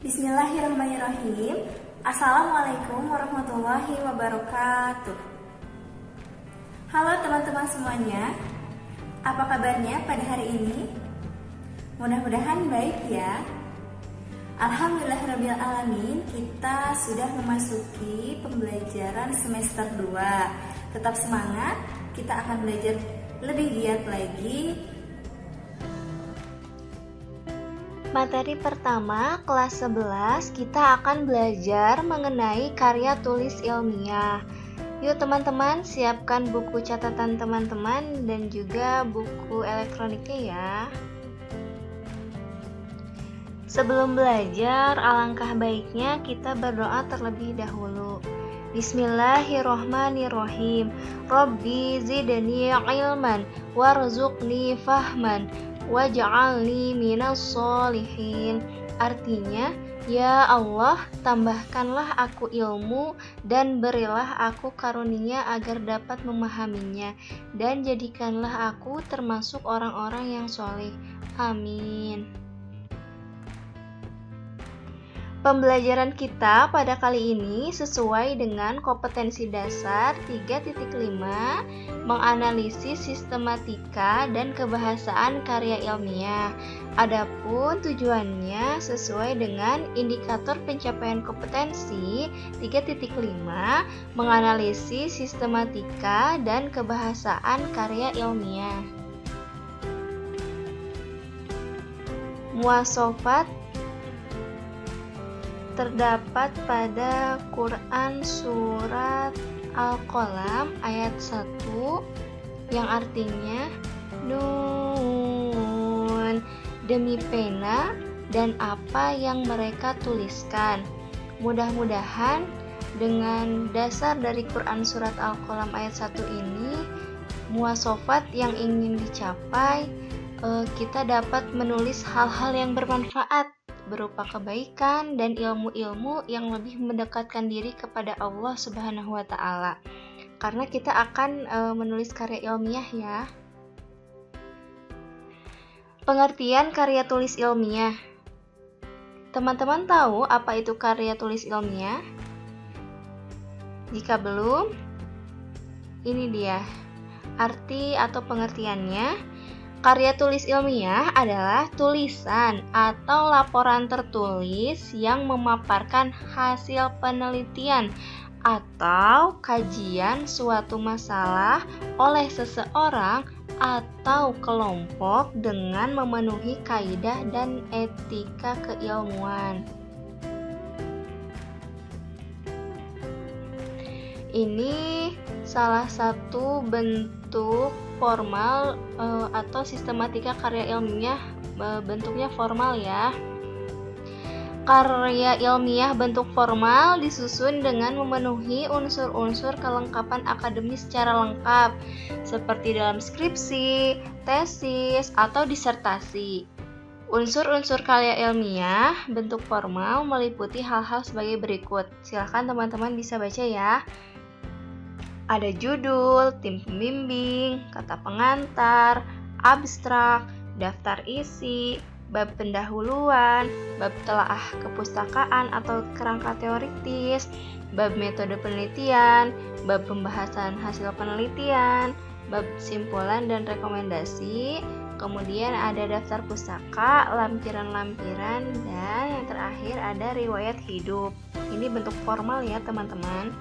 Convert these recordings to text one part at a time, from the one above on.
Bismillahirrahmanirrahim. Assalamualaikum warahmatullahi wabarakatuh. Halo teman-teman semuanya, apa kabarnya pada hari ini? Mudah-mudahan baik ya. Alhamdulillahirrabbilalamin, kita sudah memasuki pembelajaran semester 2. Tetap semangat, kita akan belajar lebih giat lagi. Materi pertama, kelas 11, kita akan belajar mengenai karya tulis ilmiah. Yuk teman-teman, siapkan buku catatan teman-teman dan juga buku elektroniknya ya. Sebelum belajar, alangkah baiknya kita berdoa terlebih dahulu. Bismillahirrohmanirrohim. Rabbi zidni ilman warzuqni fahman waj'alni minas sholihin. Artinya, ya Allah, tambahkanlah aku ilmu dan berilah aku karunia agar dapat memahaminya, dan jadikanlah aku termasuk orang-orang yang soleh. Amin. Pembelajaran kita pada kali ini sesuai dengan kompetensi dasar 3.5, menganalisis sistematika dan kebahasaan karya ilmiah. Adapun tujuannya sesuai dengan indikator pencapaian kompetensi 3.5, menganalisis sistematika dan kebahasaan karya ilmiah. Muwasofat terdapat pada Quran surat Al-Qalam ayat 1 yang artinya Nun, demi pena dan apa yang mereka tuliskan. Mudah-mudahan dengan dasar dari Quran surat Al-Qalam ayat 1 ini, muwasofat yang ingin dicapai, kita dapat menulis hal-hal yang bermanfaat berupa kebaikan dan ilmu-ilmu yang lebih mendekatkan diri kepada Allah Subhanahu wa Ta'ala. Karena kita akan menulis karya ilmiah ya. Pengertian karya tulis ilmiah. Teman-teman tahu apa itu karya tulis ilmiah? Jika belum, ini dia arti atau pengertiannya. Karya tulis ilmiah adalah tulisan atau laporan tertulis yang memaparkan hasil penelitian atau kajian suatu masalah oleh seseorang atau kelompok dengan memenuhi kaidah dan etika keilmuan. Ini salah satu bentuk formal atau sistematika karya ilmiah, bentuknya formal ya. Karya ilmiah bentuk formal disusun dengan memenuhi unsur-unsur kelengkapan akademis secara lengkap, seperti dalam skripsi, tesis, atau disertasi. Unsur-unsur karya ilmiah bentuk formal meliputi hal-hal sebagai berikut. Silakan teman-teman bisa baca ya. Ada judul, tim pembimbing, kata pengantar, abstrak, daftar isi, bab pendahuluan, bab telaah kepustakaan atau kerangka teoritis, bab metode penelitian, bab pembahasan hasil penelitian, bab simpulan dan rekomendasi, kemudian ada daftar pustaka, lampiran-lampiran, dan yang terakhir ada riwayat hidup. Ini bentuk formal ya teman-teman.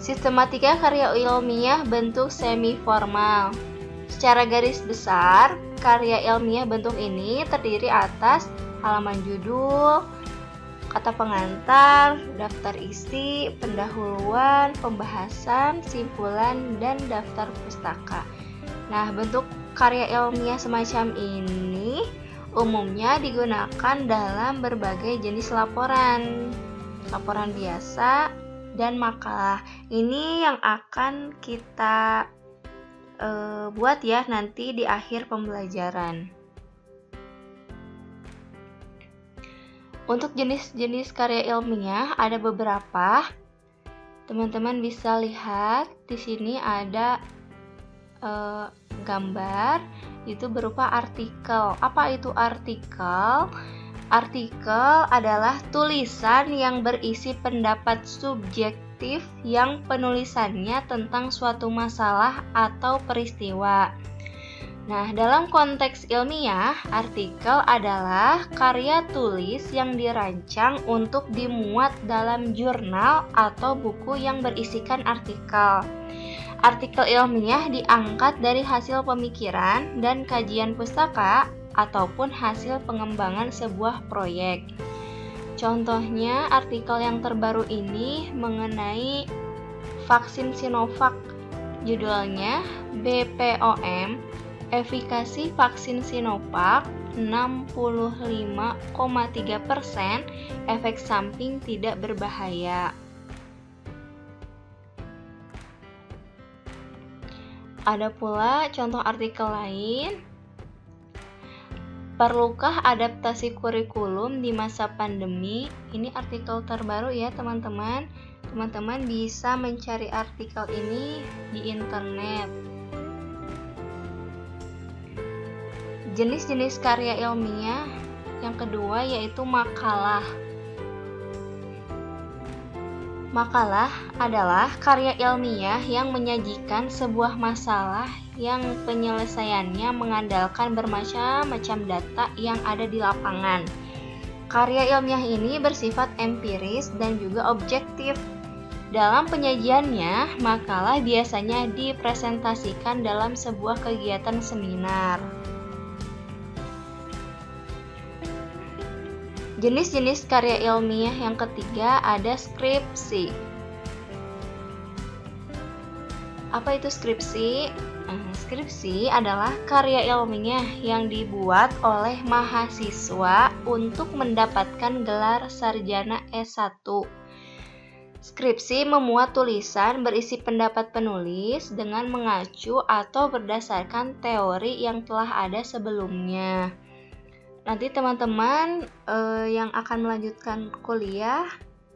Sistematika karya ilmiah bentuk semi-formal. Secara garis besar, karya ilmiah bentuk ini terdiri atas halaman judul, kata pengantar, daftar isi, pendahuluan, pembahasan, simpulan, dan daftar pustaka. Nah, bentuk karya ilmiah semacam ini umumnya digunakan dalam berbagai jenis laporan biasa, dan makalah. Ini yang akan kita buat ya nanti di akhir pembelajaran. Untuk jenis-jenis karya ilmiah ada beberapa. Teman-teman bisa lihat di sini ada gambar itu berupa artikel. Apa itu artikel? Artikel adalah tulisan yang berisi pendapat subjektif yang penulisannya tentang suatu masalah atau peristiwa. Nah, dalam konteks ilmiah, artikel adalah karya tulis yang dirancang untuk dimuat dalam jurnal atau buku yang berisikan artikel. Artikel ilmiah diangkat dari hasil pemikiran dan kajian pustaka ataupun hasil pengembangan sebuah proyek. Contohnya, artikel yang terbaru ini mengenai vaksin Sinovac. Judulnya BPOM, efikasi vaksin Sinovac 65,3%, efek samping tidak berbahaya. Ada pula contoh artikel lain. Perlukah adaptasi kurikulum di masa pandemi? Ini artikel terbaru ya teman-teman. Teman-teman bisa mencari artikel ini di internet. Jenis-jenis karya ilmiah yang kedua yaitu makalah. Makalah adalah karya ilmiah yang menyajikan sebuah masalah yang penyelesaiannya mengandalkan bermacam-macam data yang ada di lapangan. Karya ilmiah ini bersifat empiris dan juga objektif. Dalam penyajiannya, makalah biasanya dipresentasikan dalam sebuah kegiatan seminar. Jenis-jenis karya ilmiah yang ketiga ada skripsi. Apa itu skripsi? Skripsi adalah karya ilmiah yang dibuat oleh mahasiswa untuk mendapatkan gelar sarjana S1. Skripsi memuat tulisan berisi pendapat penulis dengan mengacu atau berdasarkan teori yang telah ada sebelumnya. Nanti teman-teman yang akan melanjutkan kuliah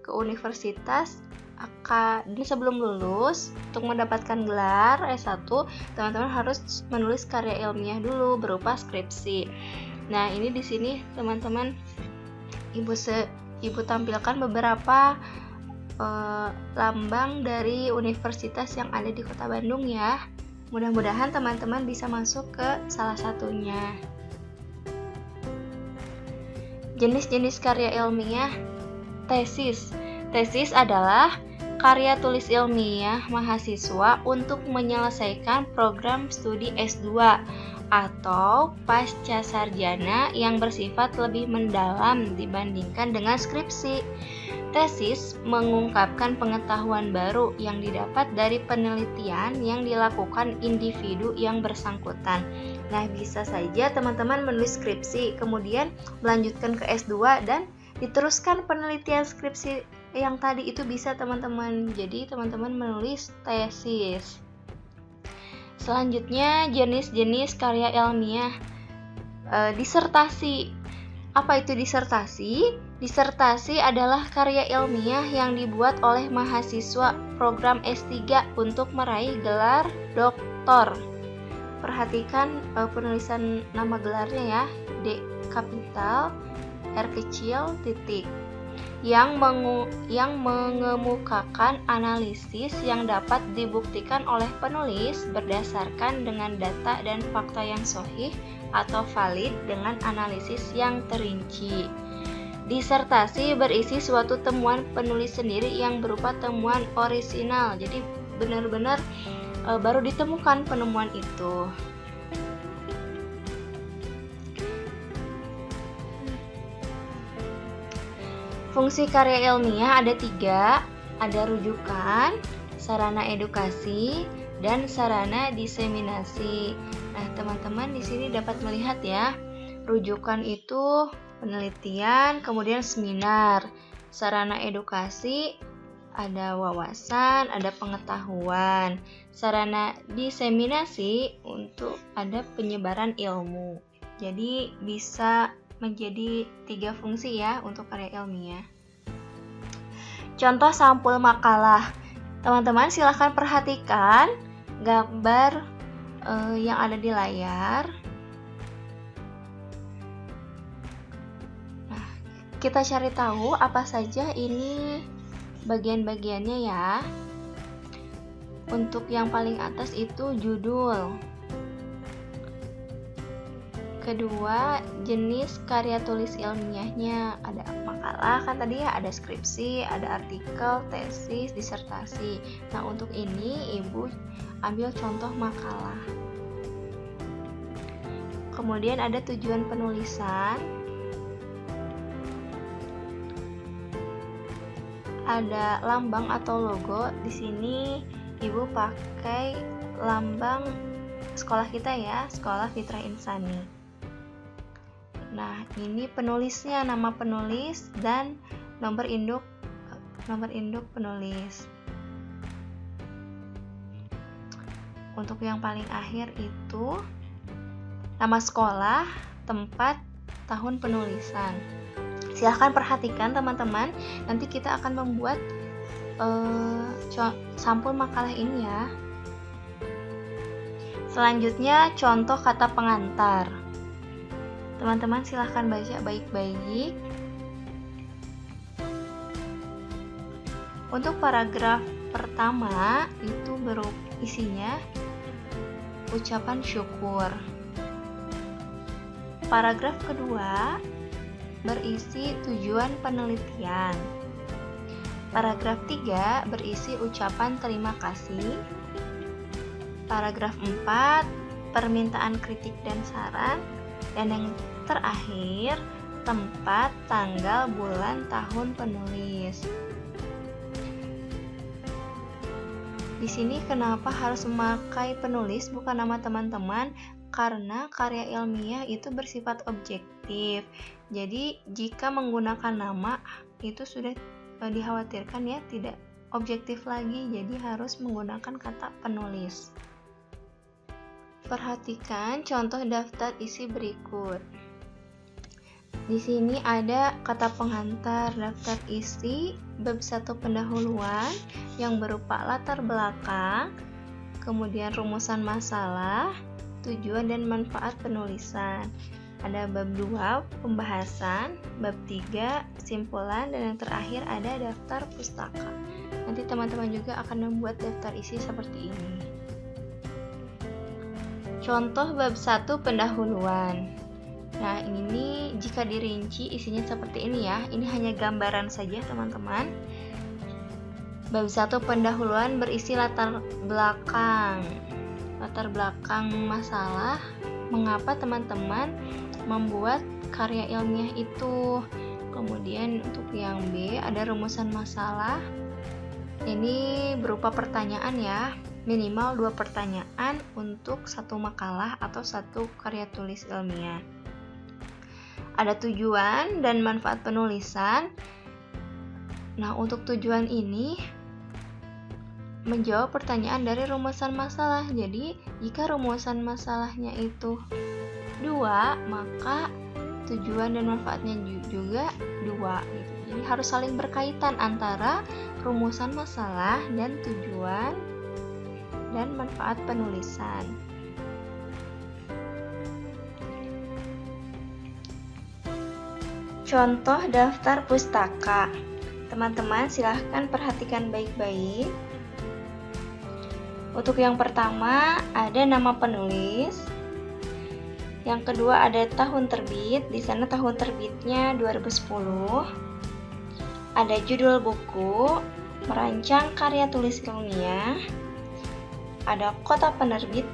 ke universitas dan sebelum lulus untuk mendapatkan gelar S1, teman-teman harus menulis karya ilmiah dulu berupa skripsi. Nah, ini di sini teman-teman Ibu tampilkan beberapa lambang dari universitas yang ada di Kota Bandung ya. Mudah-mudahan teman-teman bisa masuk ke salah satunya. Jenis-jenis karya ilmiah, tesis. Tesis adalah karya tulis ilmiah mahasiswa untuk menyelesaikan program studi S2 atau pasca sarjana yang bersifat lebih mendalam dibandingkan dengan skripsi. Tesis mengungkapkan pengetahuan baru yang didapat dari penelitian yang dilakukan individu yang bersangkutan. Nah, bisa saja teman-teman menulis skripsi, kemudian melanjutkan ke S2 dan diteruskan penelitian skripsi yang tadi itu bisa teman-teman. Jadi teman-teman menulis tesis. Selanjutnya jenis-jenis karya ilmiah. Disertasi. Apa itu disertasi? Disertasi adalah karya ilmiah yang dibuat oleh mahasiswa program S3 untuk meraih gelar doktor. Perhatikan penulisan nama gelarnya ya, D kapital, R kecil, titik. Yang mengemukakan analisis yang dapat dibuktikan oleh penulis berdasarkan dengan data dan fakta yang sahih atau valid dengan analisis yang terinci. Disertasi berisi suatu temuan penulis sendiri yang berupa temuan orisinal. Jadi benar-benar baru ditemukan penemuan itu. Fungsi karya ilmiah ada 3, ada rujukan, sarana edukasi, dan sarana diseminasi. Nah, teman-teman di sini dapat melihat ya, rujukan itu penelitian, kemudian seminar. Sarana edukasi ada wawasan, ada pengetahuan. Sarana diseminasi untuk ada penyebaran ilmu. Jadi bisa menjadi 3 fungsi ya untuk karya ilmiah. Contoh sampul makalah. Teman-teman silahkan perhatikan gambar yang ada di layar. kita cari tahu apa saja ini bagian-bagiannya ya. Untuk yang paling atas itu judul. Kedua, jenis karya tulis ilmiahnya. Ada makalah kan tadi ya, ada skripsi, ada artikel, tesis, disertasi. Nah, untuk ini Ibu ambil contoh makalah. Kemudian ada tujuan penulisan. Ada lambang atau logo. Di sini Ibu pakai lambang sekolah kita ya, Sekolah Fitrah Insani. Nah, ini penulisnya, nama penulis dan nomor induk penulis. Untuk yang paling akhir itu nama sekolah, tempat, tahun penulisan. Silahkan perhatikan teman-teman, nanti kita akan membuat sampul makalah ini ya. Selanjutnya contoh kata pengantar. Teman-teman silahkan baca baik-baik. Untuk paragraf pertama itu isinya ucapan syukur. Paragraf kedua berisi tujuan penelitian. Paragraf 3 berisi ucapan terima kasih. Paragraf 4 permintaan kritik dan saran. Dan yang terakhir, tempat, tanggal, bulan, tahun penulis. Di sini kenapa harus memakai penulis bukan nama teman-teman? Karena karya ilmiah itu bersifat objektif. Jadi jika menggunakan nama itu sudah dikhawatirkan ya tidak objektif lagi. Jadi harus menggunakan kata penulis. Perhatikan contoh daftar isi berikut. Di sini ada kata pengantar, daftar isi, bab 1 pendahuluan yang berupa latar belakang, kemudian rumusan masalah, tujuan dan manfaat penulisan. Ada bab 2 pembahasan, bab 3 kesimpulan, dan yang terakhir ada daftar pustaka. Nanti teman-teman juga akan membuat daftar isi seperti ini. Contoh bab 1 pendahuluan. Nah, ini jika dirinci isinya seperti ini ya. Ini hanya gambaran saja, teman-teman. Bab 1 pendahuluan berisi latar belakang. Latar belakang masalah, mengapa teman-teman membuat karya ilmiah itu. Kemudian untuk yang B ada rumusan masalah. Ini berupa pertanyaan ya. Minimal 2 pertanyaan untuk satu makalah atau satu karya tulis ilmiah. Ada tujuan dan manfaat penulisan. Nah, untuk tujuan ini menjawab pertanyaan dari rumusan masalah. Jadi, jika rumusan masalahnya itu 2, maka tujuan dan manfaatnya juga 2 gitu. Jadi harus saling berkaitan antara rumusan masalah dan tujuan dan manfaat penulisan. Contoh daftar pustaka. Teman-teman silahkan perhatikan baik-baik. Untuk yang pertama ada nama penulis. Yang kedua ada tahun terbit. Di sana tahun terbitnya 2010. Ada judul buku, merancang karya tulis ilmiah. Ada kota penerbit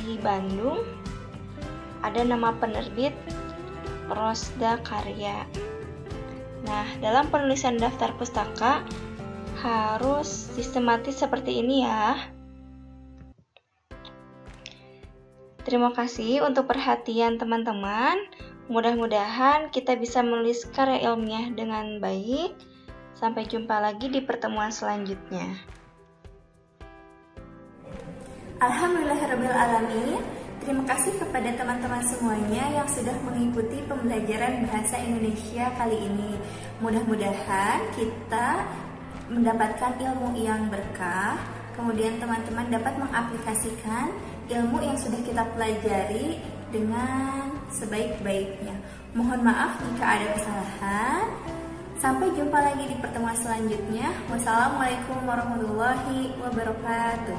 di Bandung. Ada nama penerbit Rosda Karya. Nah, dalam penulisan daftar pustaka harus sistematis seperti ini ya. Terima kasih untuk perhatian teman-teman. Mudah-mudahan kita bisa menulis karya ilmiah dengan baik. Sampai jumpa lagi di pertemuan selanjutnya. Alhamdulillahirrahmanirrahim. Terima kasih kepada teman-teman semuanya yang sudah mengikuti pembelajaran bahasa Indonesia kali ini. Mudah-mudahan kita mendapatkan ilmu yang berkah. Kemudian teman-teman dapat mengaplikasikan ilmu yang sudah kita pelajari dengan sebaik-baiknya. Mohon maaf jika ada kesalahan. Sampai jumpa lagi di pertemuan selanjutnya. Wassalamualaikum warahmatullahi wabarakatuh.